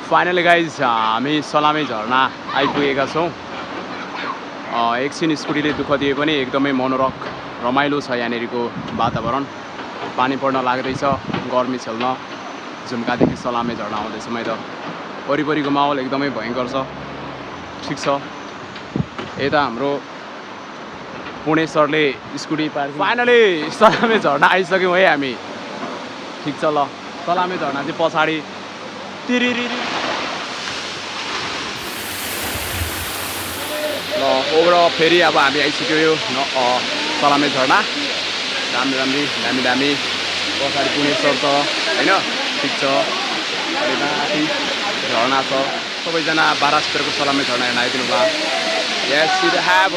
Finally guys हामी सलामी झरना आइपुगेका छौँ। एकछिन स्कुटीले दुःख दिए पनि एकदमै मनोरक रमाइलो छ यहाँनिरको वातावरण। पानी पर्न लाग्दैछ, गर्मी छेल्न झुम्कादेखि सलामी झरना आउँदै समय त वरिपरिको माहौल एकदमै भयङ्कर छ। ठिक छ, यता हाम्रो पुणे सरले स्कुटी पार्किङ फाइनली सलामी झरना आइसक्यौँ है हामी। ठिक छ, ल सलामी झरना चाहिँ पछाडि तिरिरी ल ओभरअल फेरि अब हामी आइसक्यो यो सलामी झरना। दामी दामी पछाडि पुणे सर छ होइन। ठिक छ, माथि झरना छ। सबैजना बारास्टरको सलामी झरना हेर्न आइदिनु होला। यस इट हेभ